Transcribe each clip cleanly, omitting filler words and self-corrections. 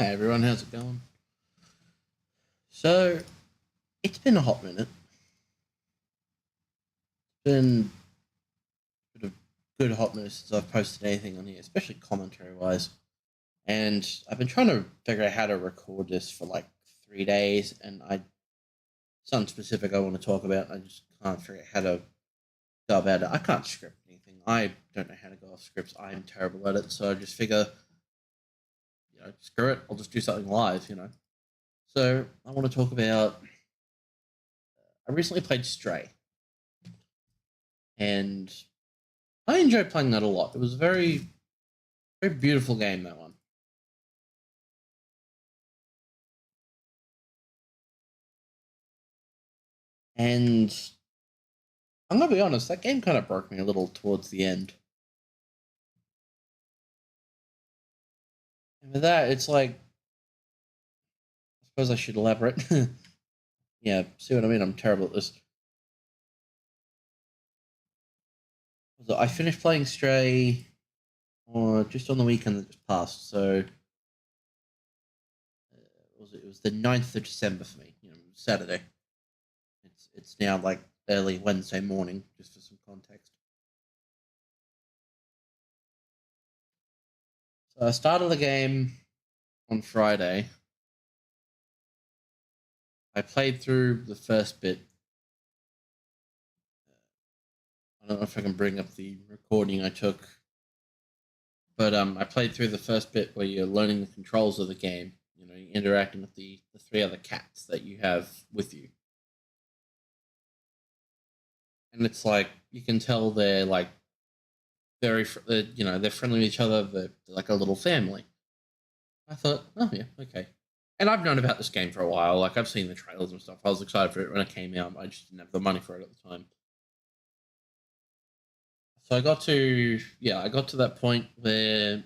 Hey everyone, how's it going? So, it's been a hot minute. It's been a bit of good hot minute since I've posted anything on here, especially commentary wise. And I've been trying to figure out how to record this for like 3 days, and something specific I want to talk about. I just can't figure out how to go about it. I can't script anything. I don't know how to go off scripts. I'm terrible at it, so I just figure, screw it. I'll just do something live. So I want to talk about. I recently played Stray, and I enjoyed playing that a lot. It was a very, very beautiful game, that one. And I'm gonna be honest, that game kind of broke me a little towards the end. And with that, it's like, I suppose I should elaborate. Yeah, see what I mean? I'm terrible at this. So I finished playing Stray just on the weekend that just passed. So it was the 9th of December for me, Saturday. It's now like early Wednesday morning, just for some context. So I started the game on Friday. I played through the first bit. I don't know if I can bring up the recording I took, but I played through the first bit where you're learning the controls of the game. You're interacting with the three other cats that you have with you, and it's like you can tell they're like they're friendly with each other. They're like a little family. I thought, oh yeah, okay. And I've known about this game for a while. Like I've seen the trailers and stuff. I was excited for it when it came out. I just didn't have the money for it at the time. So I got to that point where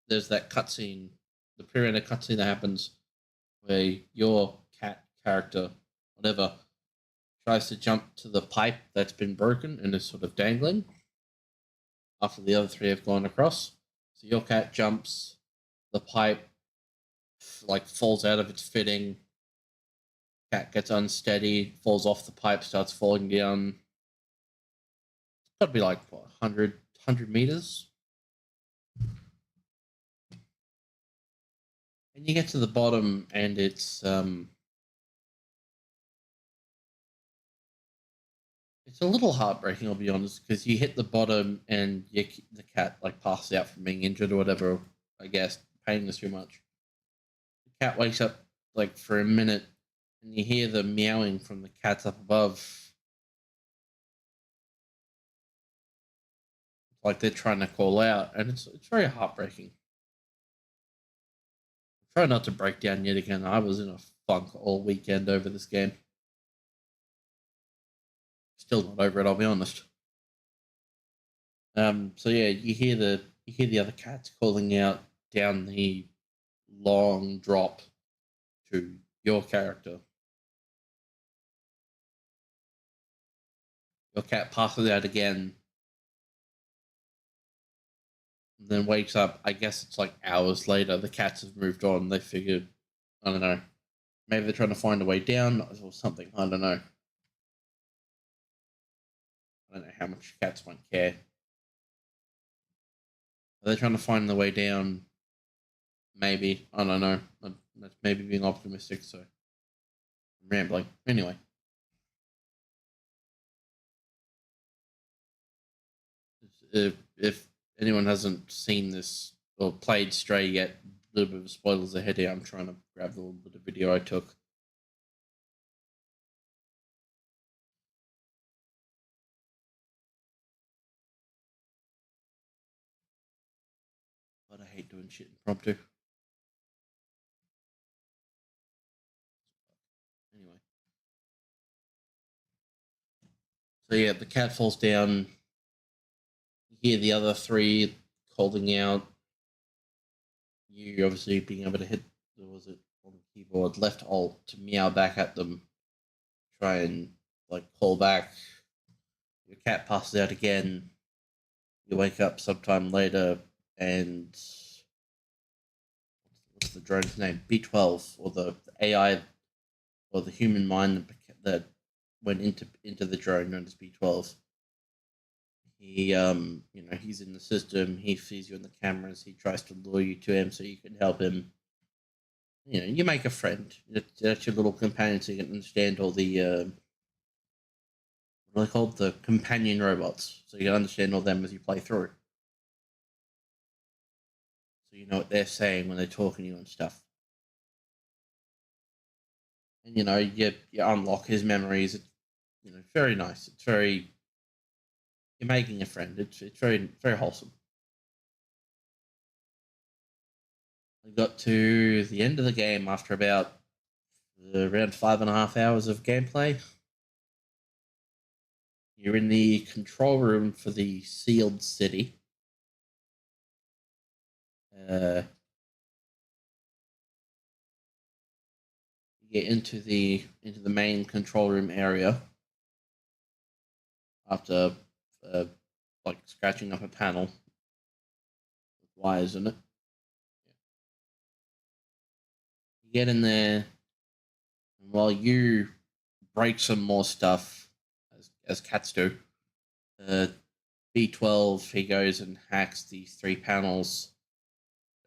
there's that cutscene, the pre-rendered cutscene that happens where your cat character, whatever, tries to jump to the pipe that's been broken and is sort of dangling after the other three have gone across. So your cat jumps, the pipe like falls out of its fitting. Cat gets unsteady, falls off the pipe, starts falling down. It's got to be like what, 100 meters. And you get to the bottom, and it's a little heartbreaking, I'll be honest, because you hit the bottom and the cat like passes out from being injured or whatever. I guess pain is too much. The cat wakes up like for a minute, and you hear the meowing from the cats up above, like they're trying to call out, and it's very heartbreaking. Try not to break down yet again. I was in a funk all weekend over this game. Still not over it, I'll be honest. So yeah, you hear the other cats calling out down the long drop to your character. Your cat passes out again, and then wakes up. I guess it's like hours later. The cats have moved on. They figured, I don't know, maybe they're trying to find a way down or something. I don't know. I don't know how much cats might care. Are they trying to find the way down? Maybe. I don't know. That's maybe being optimistic, so I'm rambling. Anyway, if anyone hasn't seen this or played Stray yet, a little bit of spoilers ahead here. I'm trying to grab the little bit of video I took. But I hate doing shit impromptu. Anyway. So yeah, the cat falls down. You hear the other three calling out. You obviously being able to hit, what was it, on the keyboard, left alt to meow back at them. Try and like call back. Your cat passes out again. You wake up sometime later, and what's the drone's name, B12, or the AI or the human mind that went into the drone known as B12. He he's in the system. He sees you in the cameras. He tries to lure you to him so you can help him. You make a friend. That's your little companion, so you can understand all the what are they called? The companion robots. So you can understand all them as you play through. So you know what they're saying when they're talking to you and stuff. And you unlock his memories. It's very nice. It's very you're making a friend. It's very very wholesome. I got to the end of the game after about around 5.5 hours of gameplay. You're in the control room for the sealed city. You get into the main control room area after like scratching up a panel with wires in it. You get in there, and while you break some more stuff, as cats do, B12 he goes and hacks these 3 panels.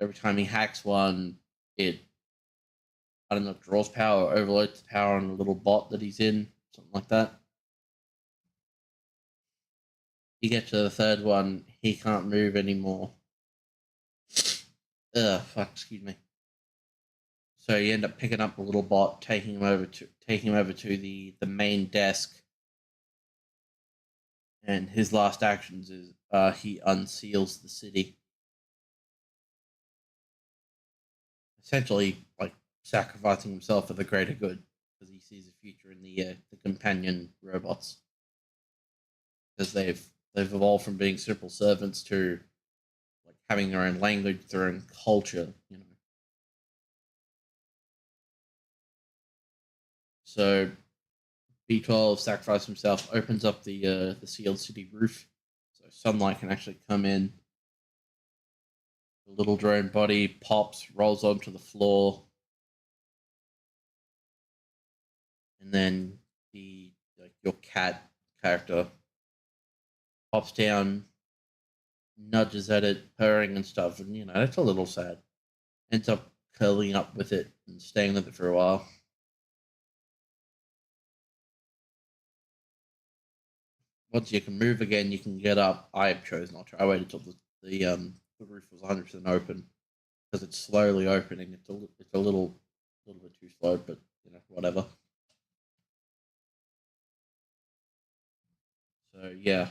Every time he hacks one, it I don't know, draws power, overloads the power on a little bot that he's in, something like that. You get to the third one, he can't move anymore. Fuck, excuse me. So you end up picking up a little bot, taking him over to the main desk, and his last actions is he unseals the city, essentially like sacrificing himself for the greater good because he sees a future in the companion robots because they've evolved from being simple servants to like having their own language, their own culture. So B12 sacrifices himself, opens up the sealed city roof, so sunlight can actually come in. The little drone body pops, rolls onto the floor, and then your cat character pops down, nudges at it, purring and stuff, and it's a little sad. Ends up curling up with it and staying with it for a while. Once you can move again, you can get up. I chose not to. I waited till the roof was 100% open because it's slowly opening. It's a little bit too slow, but whatever. So yeah,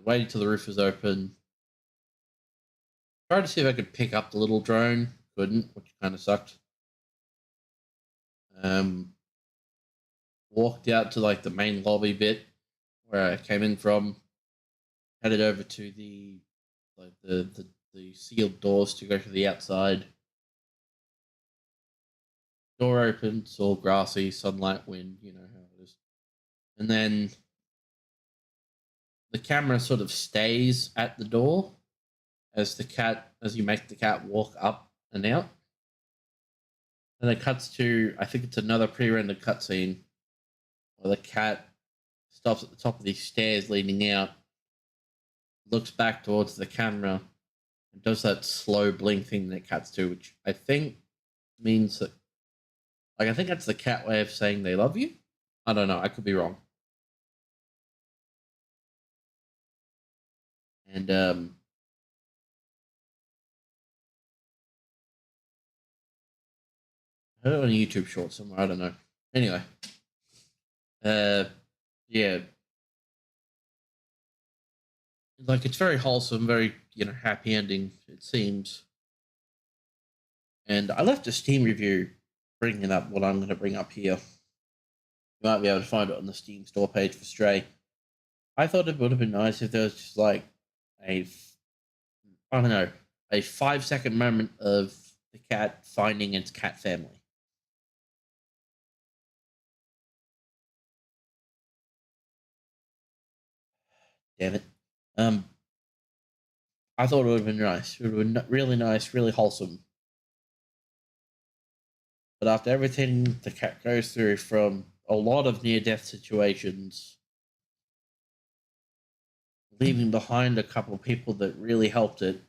waited till the roof was open. Tried to see if I could pick up the little drone. Couldn't, which kind of sucked. Um, Walked out to like the main lobby bit where I came in from. Headed over to the sealed doors to go to the outside. Door opened, it's all grassy, sunlight, wind, you know how it is. And then the camera sort of stays at the door as you make the cat walk up and out. And it cuts to, I think it's another pre-rendered cutscene where the cat stops at the top of these stairs leading out, looks back towards the camera, and does that slow blink thing that cats do, which I think means that, like, I think that's the cat way of saying they love you. I don't know. I could be wrong. And I heard it on a YouTube short somewhere. I don't know. Anyway, uh, yeah, like it's very wholesome, very happy ending. It seems. And I left a Steam review bringing up what I'm going to bring up here. You might be able to find it on the Steam store page for Stray. I thought it would have been nice if there was just like I don't know, a 5-second moment of the cat finding its cat family. Damn it. Um, I thought it would have been nice. It would have been really nice, really wholesome. But after everything the cat goes through, from a lot of near-death situations, leaving behind a couple of people that really helped it.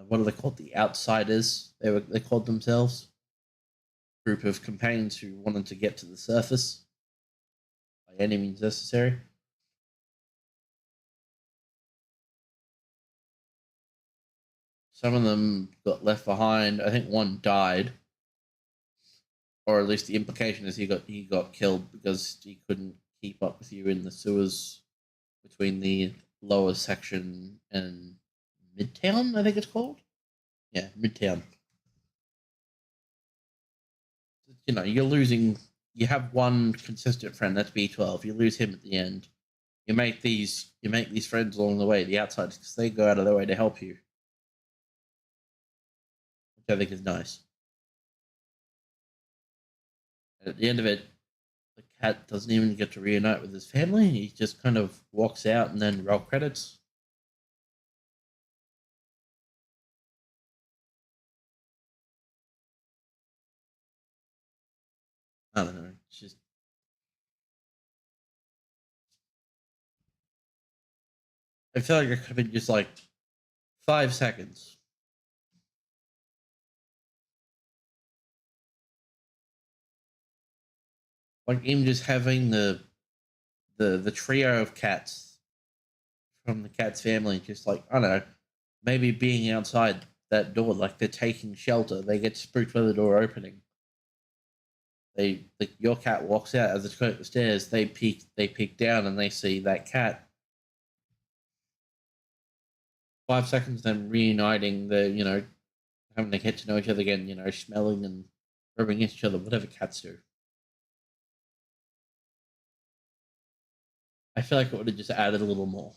What are they called? The outsiders. They called themselves. Group of companions who wanted to get to the surface by any means necessary. Some of them got left behind. I think one died, or at least the implication is he got killed because he couldn't keep up with you in the sewers between the lower section and Midtown. I think it's called. Yeah, Midtown. You're losing. You have one consistent friend. That's B12. You lose him at the end. You make these friends along the way. The outsiders, because they go out of their way to help you, which I think is nice. And at the end of it, the cat doesn't even get to reunite with his family. He just kind of walks out and then roll credits. I don't know. It's just I feel like it could have been just like 5 seconds. Like even just having the trio of cats from the cat's family, just like I don't know, maybe being outside that door, like they're taking shelter. They get spooked by the door opening. Your cat walks out as it's going up the stairs. They peek down and they see that cat. 5 seconds, them reuniting. Having to get to know each other again. Smelling and rubbing each other, whatever cats do. I feel like it would have just added a little more.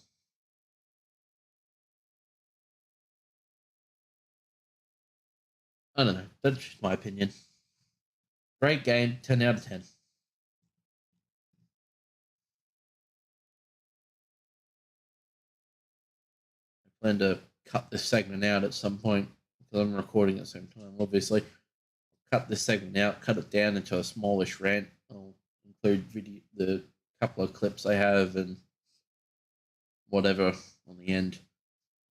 I don't know. That's just my opinion. Great game, 10 out of 10. I plan to cut this segment out at some point because I'm recording at the same time. Obviously, cut this segment out, cut it down into a smallish rant. I'll include the couple of clips I have and whatever on the end.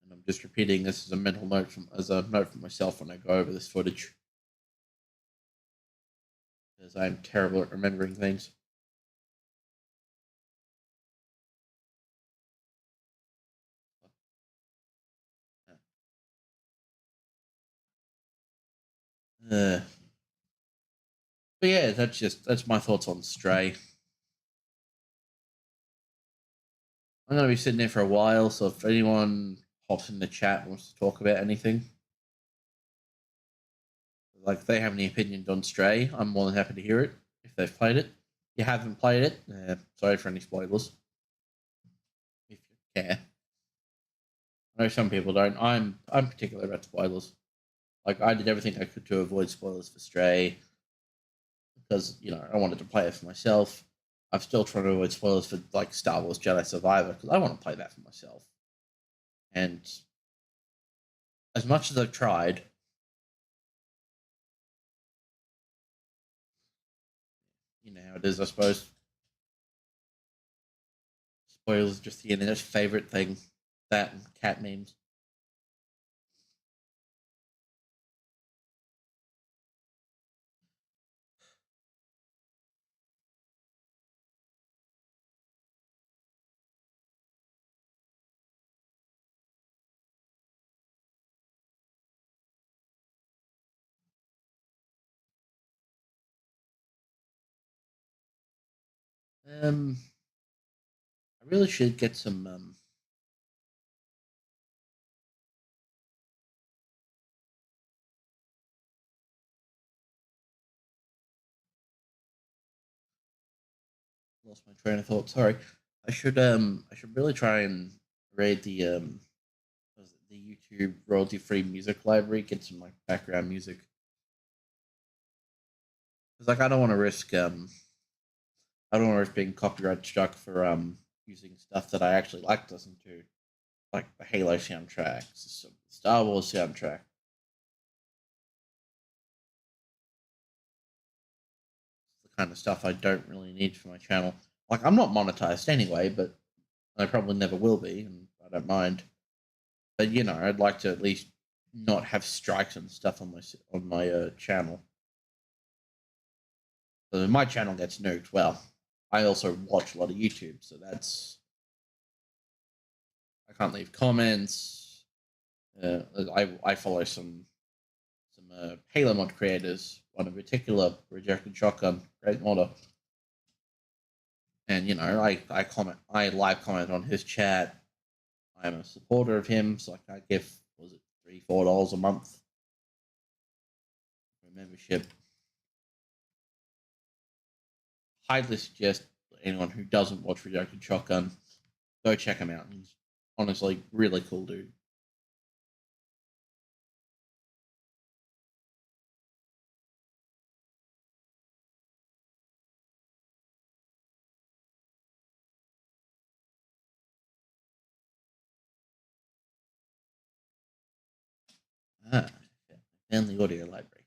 And I'm just repeating this as a note for myself when I go over this footage because I'm terrible at remembering things. Uh, but yeah, that's my thoughts on Stray. I'm gonna be sitting there for a while, so if anyone pops in the chat and wants to talk about anything, like if they have any opinions on Stray, I'm more than happy to hear it if they've played it. If you haven't played it, sorry for any spoilers. If you care, I know some people don't. I'm particular about spoilers. Like I did everything I could to avoid spoilers for Stray because I wanted to play it for myself. I'm still trying to avoid spoilers for like Star Wars Jedi Survivor because I want to play that for myself. And as much as I've tried, how it is, I suppose. Spoilers just the internet's favorite thing. That and cat memes. I really should get some. Lost my train of thought. Sorry. I should really try and raid the YouTube royalty free music library. Get some like background music because like I don't want to risk being copyright struck for using stuff that I actually like to listen to, like the Halo soundtrack, some Star Wars soundtrack. kind of stuff I don't really need for my channel. Like, I'm not monetized anyway, but I probably never will be, and I don't mind. But I'd like to at least not have strikes and stuff on my channel. So my channel gets nuked. Well, I also watch a lot of YouTube, so I can't leave comments. I follow some Halo mod creators. One in particular, Rejected Shotgun, great modder. And I comment, I live comment on his chat. I'm a supporter of him, so I give, was it $3-4 a month for membership. Highly suggest anyone who doesn't watch Rejected Shotgun go check him out. He's honestly really cool dude. And the audio library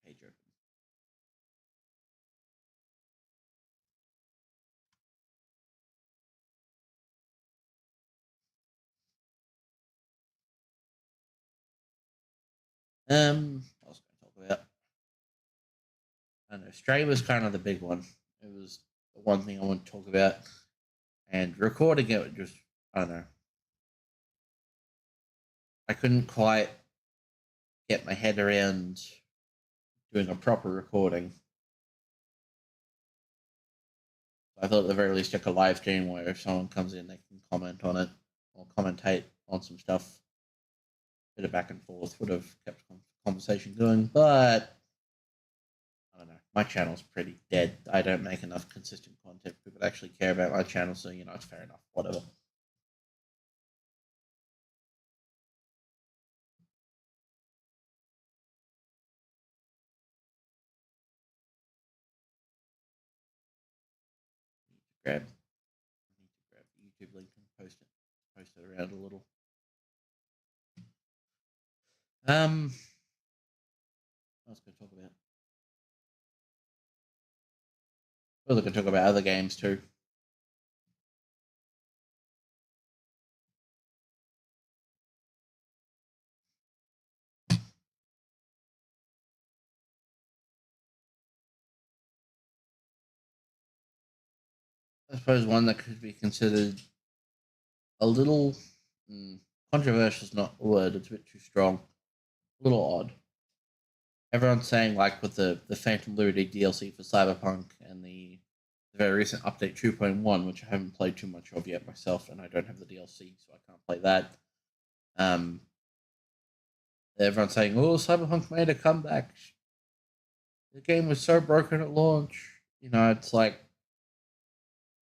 page open. What else can I talk about? I don't know. Stray was kind of the big one. It was the one thing I want to talk about. And recording it just, I don't know. I couldn't quite get my head around doing a proper recording. I thought at the very least I could live stream where if someone comes in, they can comment on it or commentate on some stuff. Bit of back and forth would have kept conversation going, but I don't know. My channel's pretty dead. I don't make enough consistent content. People actually care about my channel, so it's fair enough. Whatever. I need to grab the YouTube link and post it around a little. What else can I talk about? Well, I can talk about other games too. I suppose one that could be considered a little controversial is not a word, it's a bit too strong. A little odd. Everyone's saying, like, with the Phantom Liberty DLC for Cyberpunk and the very recent update 2.1, which I haven't played too much of yet myself, and I don't have the DLC, so I can't play that. Everyone's saying, oh, Cyberpunk made a comeback. The game was so broken at launch. It's like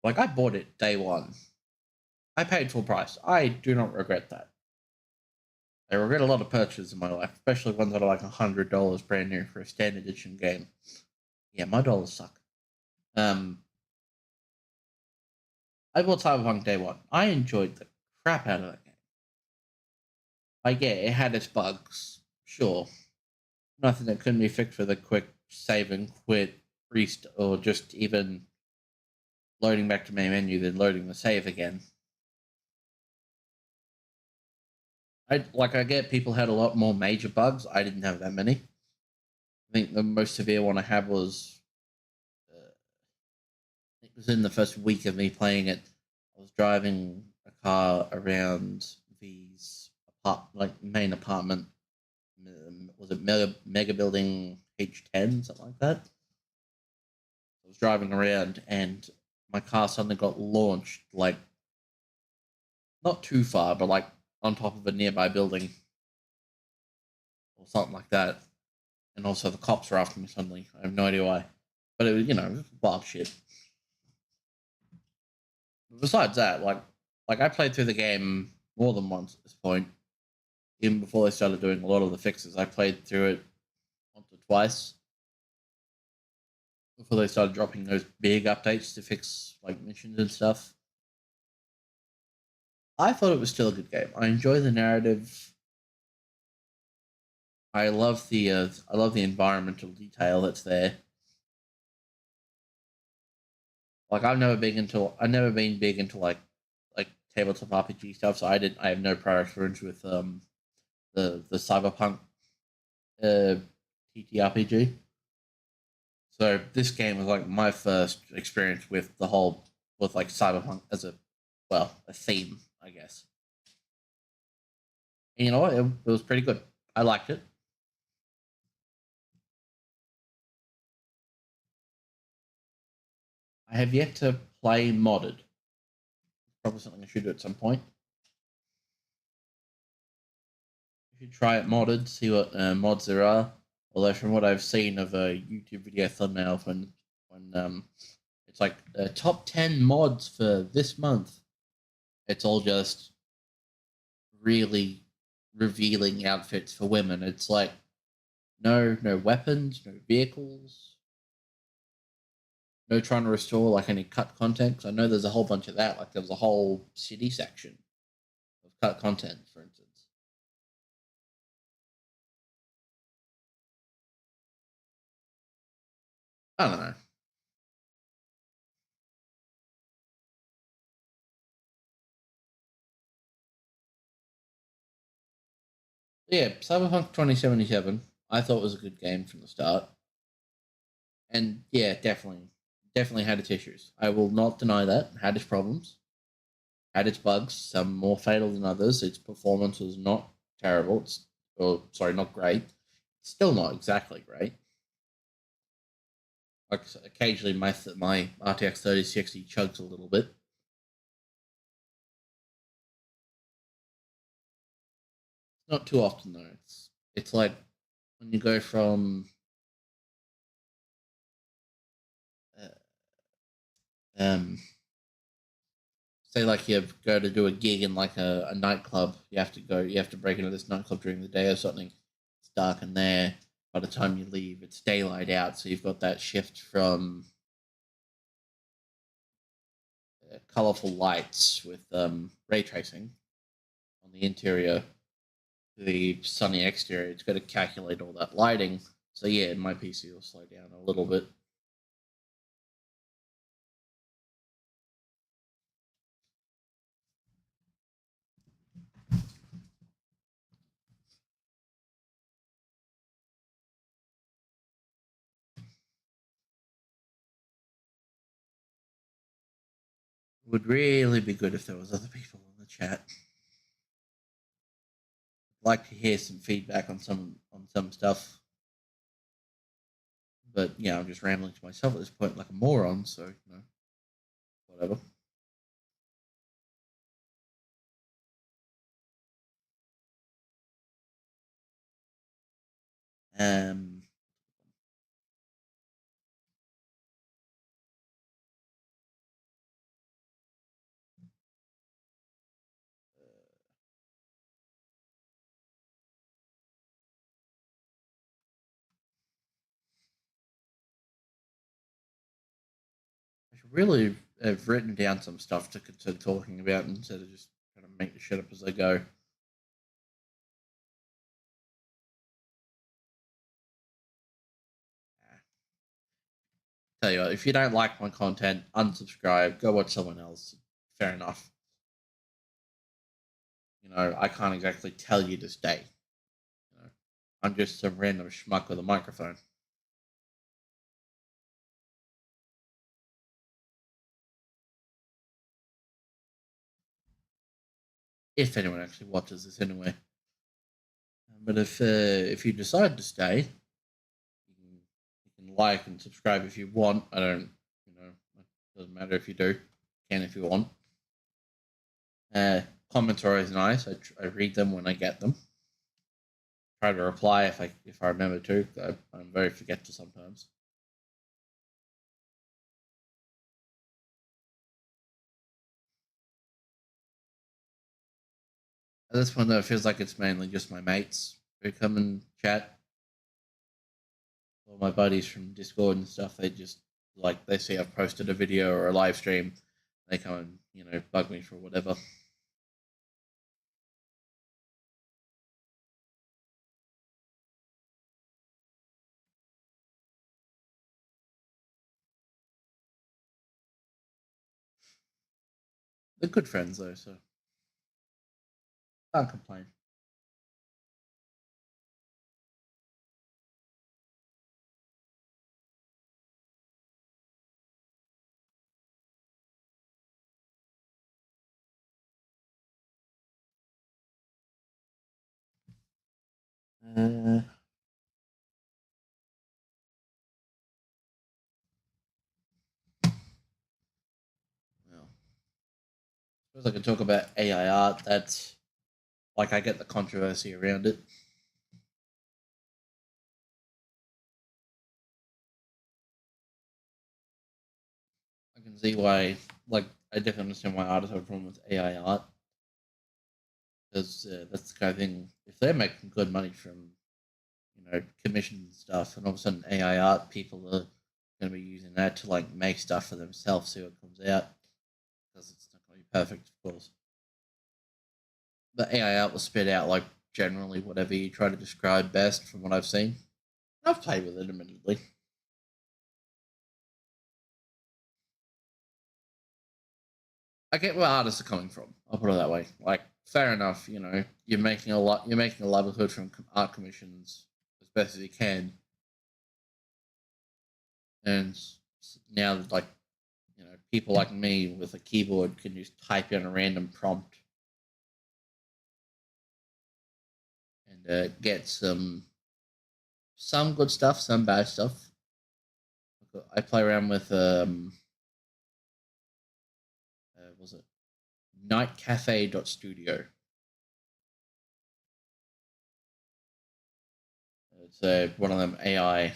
I bought it day one. I paid full price. I do not regret that. I regret a lot of purchases in my life, especially ones that are like $100 brand new for a standard edition game. Yeah, my dollars suck. I bought Cyberpunk day one. I enjoyed the crap out of that game. Like, yeah, it had its bugs, sure. Nothing that couldn't be fixed with a quick save and quit, priest, or just even loading back to main menu, then loading the save again. I get people had a lot more major bugs. I didn't have that many. I think the most severe one I had was it was in the first week of me playing it. I was driving a car around V's main apartment. Was it Mega Building H10, something like that? I was driving around and my car suddenly got launched, like, not too far, but like on top of a nearby building or something like that. And also the cops were after me suddenly. I have no idea why. But it was, it was wild shit. But besides that, like I played through the game more than once at this point. Even before they started doing a lot of the fixes, I played through it once or twice. Before they started dropping those big updates to fix like missions and stuff. I thought it was still a good game. I enjoy the narrative. I love the environmental detail that's there. Like I've never been big into like tabletop RPG stuff, so I have no prior experience with the cyberpunk uh TTRPG. So this game was like my first experience with the whole with like cyberpunk as a theme, I guess. And you know what? It was pretty good. I liked it. I have yet to play modded. Probably something I should do at some point. I should try it modded, see what mods there are. Although from what I've seen of a YouTube video thumbnail when it's like top 10 mods for this month, it's all just really revealing outfits for women. It's like no weapons, no vehicles, no trying to restore like any cut content. 'Cause I know there's a whole bunch of that. Like there was a whole city section of cut content, for instance. I don't know. Yeah, Cyberpunk 2077. I thought was a good game from the start, and yeah, definitely had its issues. I will not deny that had its problems, had its bugs. Some more fatal than others. Its performance was not terrible. Or sorry, not great. It's still not exactly great. Like occasionally, my RTX 3060 chugs a little bit. Not too often though. It's like when you go from uh, um say like you go to do a gig in like a nightclub. You have to break into this nightclub during the day or something. It's dark in there. By the time you leave, it's daylight out. So you've got that shift from colorful lights with ray tracing on the interior to the sunny exterior. It's got to calculate all that lighting. So yeah, my PC will slow down a little bit. It would really be good if there was other people in the chat. I'd like to hear some feedback on some stuff. But yeah, I'm just rambling to myself at this point like a moron. So whatever. Um, I should really have written down some stuff to consider talking about instead of just kind of make the shit up as I go. Ah, tell you what, if you don't like my content, unsubscribe. Go watch someone else. Fair enough. I can't exactly tell you to stay. You know, I'm just some random schmuck with a microphone. If anyone actually watches this anyway. But if you decide to stay, you can like and subscribe if you want. I don't, it doesn't matter if you do. Can if you want. Comments are always nice. I read them when I get them. Try to reply if I remember to. I'm very forgetful sometimes. At this point, though, it feels like it's mainly just my mates who come and chat. All my buddies from Discord and stuff. They just like they see I've posted a video or a live stream. They come and bug me for whatever. They're good friends though, so can't complain. Uh, well, I suppose I could talk about AI art. That's like I get the controversy around it. I can see why, like, I definitely understand why artists have a problem with AI art because that's the kind of thing. If they're making good money from commissions and stuff, and all of a sudden AI art people are going to be using that to like make stuff for themselves, see what comes out because it's not going to be perfect, of course. But AI art will spit out like generally whatever you try to describe best from what I've seen. I've played with it admittedly. I get where artists are coming from. I'll put it that way. Like, fair enough. You're making a lot. You're making a livelihood from art commissions as best as you can, and now like people like me with a keyboard can just type in a random prompt and get some good stuff, some bad stuff. I play around with was it nightcafe.studio. It's one of them AI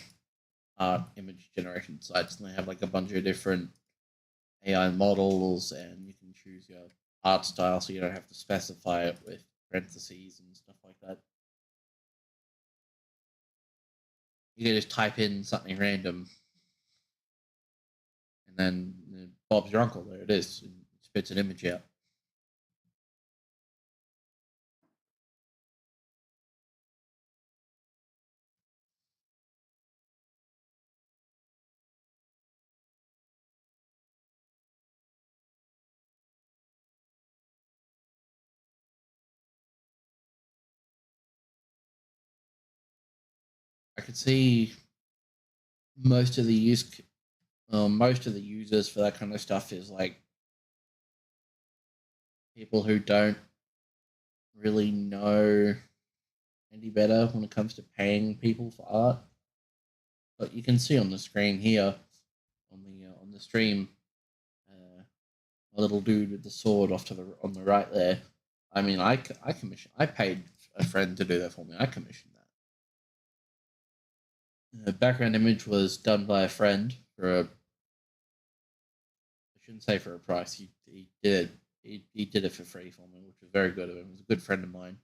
art image generation sites, and they have like a bunch of different AI models, and you can choose your art style, so you don't have to specify it with parentheses and stuff like that. You can just type in something random, and then Bob's your uncle. There it is. It spits an image out. I could see most of the most of the users for that kind of stuff is like people who don't really know any better when it comes to paying people for art. But you can see on the screen here, on the stream, a little dude with the sword off to the on the right there. I mean, I commissioned. I paid a friend to do that for me. I commissioned that. The background image was done by a friend for a. I shouldn't say for a price. He did he did it for free for me, which was very good of him. He was a good friend of mine.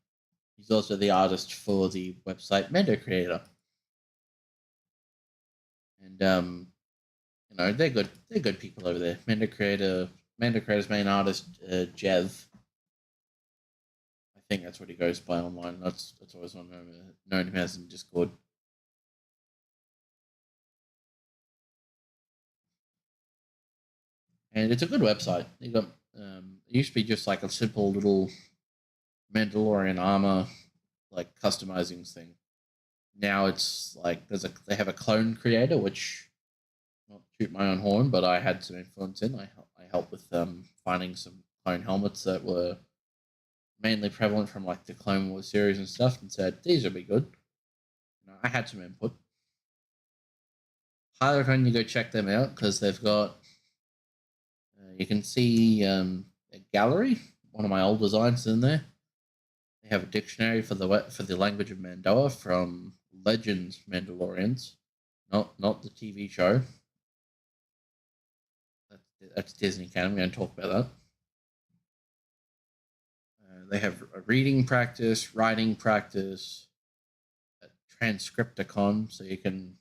He's also the artist for the website MandoCreator, and they're good. They're good people over there. MandoCreator's main artist, Jev. I think that's what he goes by online. That's always known him as in Discord. And it's a good website. It used to be just like a simple little Mandalorian armor like customizing thing. Now it's like they have a clone creator, which not toot my own horn, but I had some influence in. I helped with finding some clone helmets that were mainly prevalent from like the Clone Wars series and stuff, and said these would be good. I had some input. Highly recommend you go check them out because they've got. You can see a gallery. One of my old designs in there. They have a dictionary for the language of Mandoa from Legends Mandalorians, not the TV show. That's Disney canon. We're going to talk about that. They have a reading practice, writing practice, a transcripticon, so you can.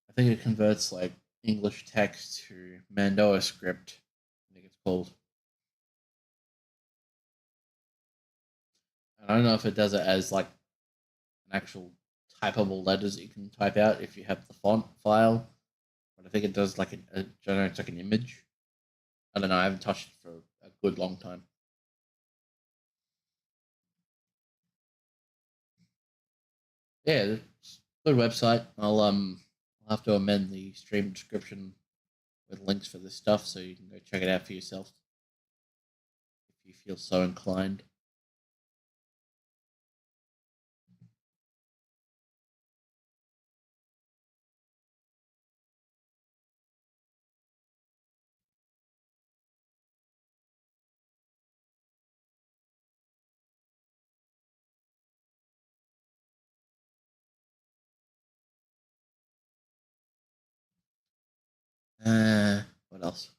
I think it converts like English text to Mandoa script. I think it's called. I don't know if it does it as like an actual typable letters that you can type out if you have the font file, but I think it does like it generates like an image. I don't know. I haven't touched it for a good long time. Yeah, it's a good website. I'll have to amend the stream description with links for this stuff so you can go check it out for yourself if you feel so inclined. What else?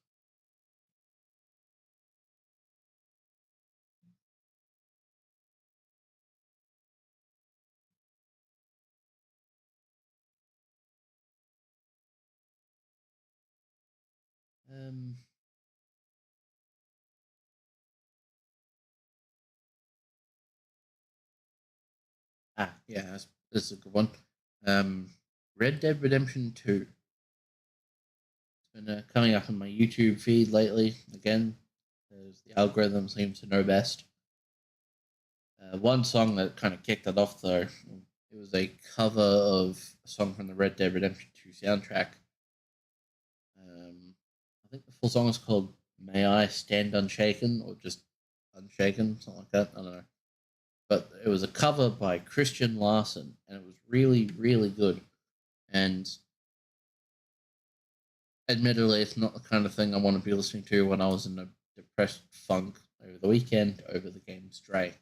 Um, yeah, that's a good one. Um, Red Dead Redemption 2. It's been coming up on my YouTube feed lately again, because the algorithm seems to know best. One song that kind of kicked it off, though, it was a cover of a song from the Red Dead Redemption 2 soundtrack. I think the full song is called May I Stand Unshaken, or just Unshaken, something like that. I don't know. But it was a cover by Christian Larson, and it was really, really good. And admittedly, it's not the kind of thing I want to be listening to when I was in a depressed funk over the weekend over the game Stray.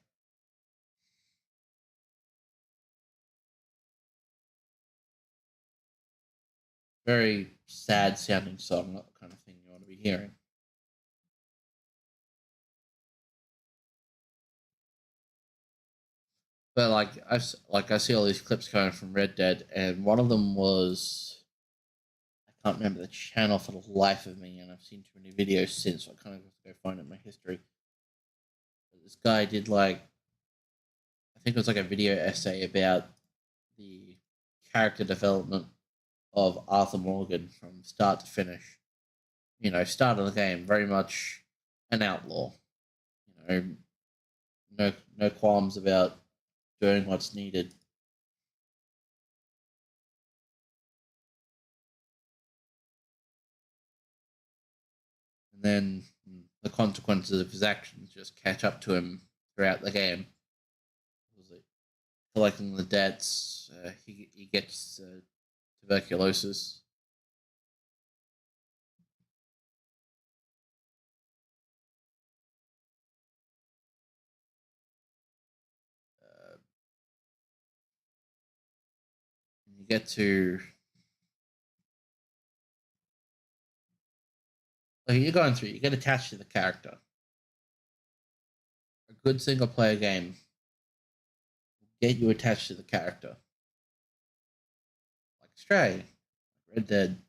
Very sad sounding song, not the kind of thing you want to be hearing. But I see all these clips coming from Red Dead, and one of them was, I can't remember the channel for the life of me, and I've seen too many videos since, so I kind of have to go find it in my history. But this guy did I think it was like a video essay about the character development of Arthur Morgan from start to finish. Start of the game, very much an outlaw. You know, no qualms about doing what's needed. And then the consequences of his actions just catch up to him throughout the game. Was it collecting the debts? He gets tuberculosis. Uh, you get to you're going through. You get attached to the character. A good single player game get you attached to the character, like Stray, Red Dead.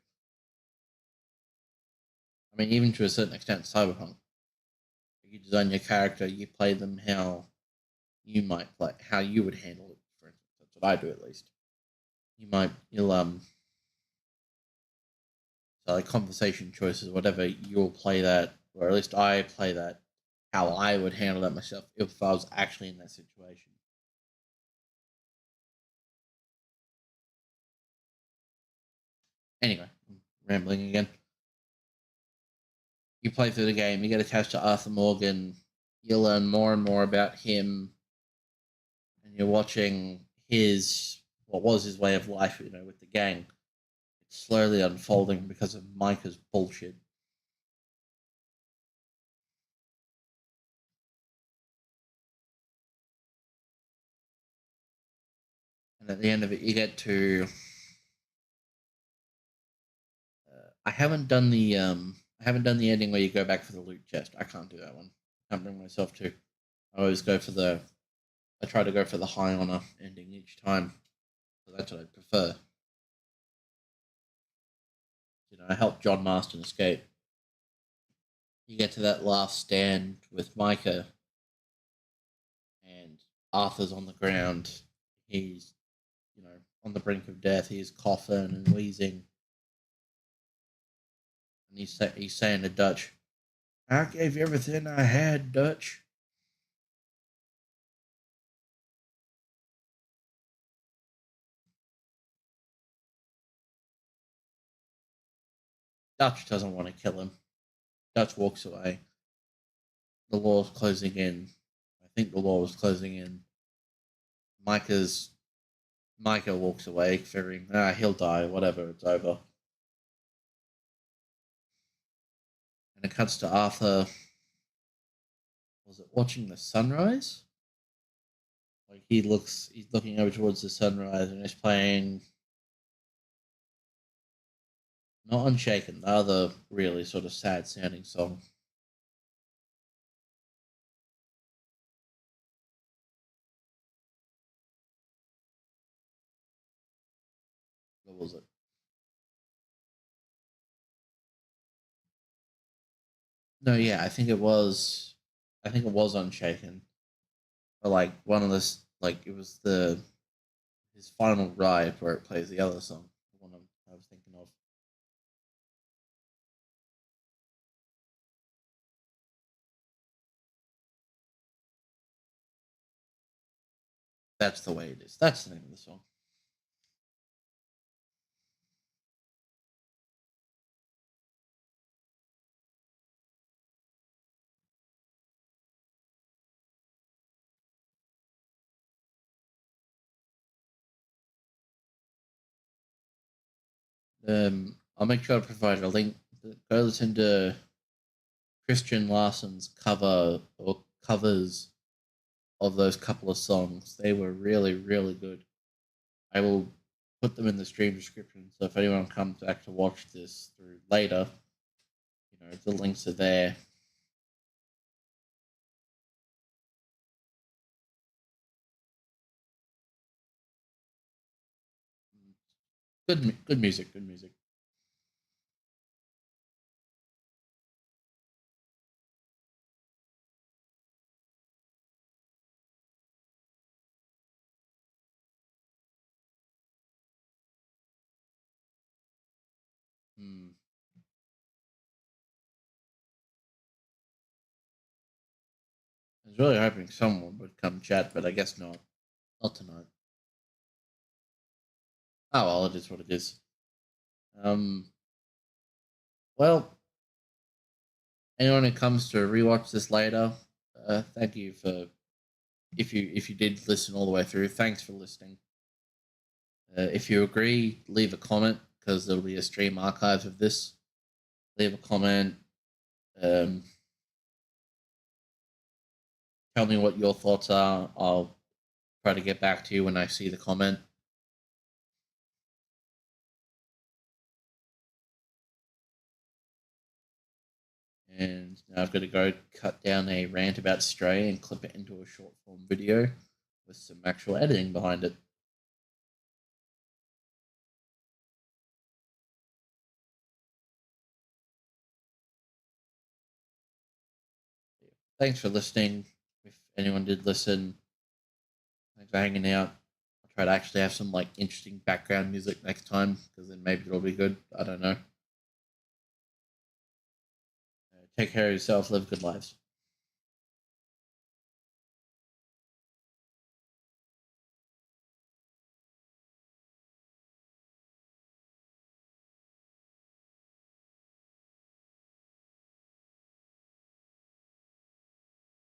I mean, even to a certain extent, Cyberpunk. You design your character, you play them how you might play, how you would handle it. For instance, that's what I do at least. You'll so like conversation choices, whatever. You'll play that, or at least I play that how I would handle that myself if I was actually in that situation. Anyway, I'm rambling again. You play through the game, you get attached to Arthur Morgan, you learn more and more about him, and you're watching his what was his way of life, with the gang. It's slowly unfolding because of Micah's bullshit. And at the end of it, you get to. I haven't done the ending where you go back for the loot chest. I can't do that one. I can't bring myself to. I always go for the. I try to go for the high honor ending each time. So that's what I prefer. I help John Marston escape. You get to that last stand with Micah, and Arthur's on the ground. He's, on the brink of death. He's coughing and wheezing, and he's saying to Dutch, I gave you everything I had, Dutch. Dutch doesn't want to kill him. Dutch walks away. The law's closing in. I think the law was closing in. Micah walks away, figuring, he'll die, whatever, it's over. And it cuts to Arthur. Was it watching the sunrise? Like he's looking over towards the sunrise and he's playing not Unshaken, the other really sort of sad sounding song. What was it? No, yeah, I think it was. I think it was Unshaken, but like one of this, like it was the his final ride where it plays the other song. The one I was thinking of. That's the way it is. That's the name of the song. I'll make sure to provide a link. Go listen to Christian Larson's cover or covers of those couple of songs. They were really, really good. I will put them in the stream description. So if anyone comes back to watch this through later, the links are there. Good music. Good music. Hmm. I was really hoping someone would come chat, but I guess not. Not tonight. Oh well, it is what it is. Um. Well, anyone who comes to rewatch this later, thank you for if you did listen all the way through. Thanks for listening. If you agree, leave a comment because there'll be a stream archive of this. Leave a comment. Um, tell me what your thoughts are. I'll try to get back to you when I see the comment. And now I've got to go cut down a rant about Stray and clip it into a short form video with some actual editing behind it. Thanks for listening. If anyone did listen, thanks for hanging out. I'll try to actually have some like interesting background music next time because then maybe it'll be good. I don't know. Take care of yourself. Live good lives.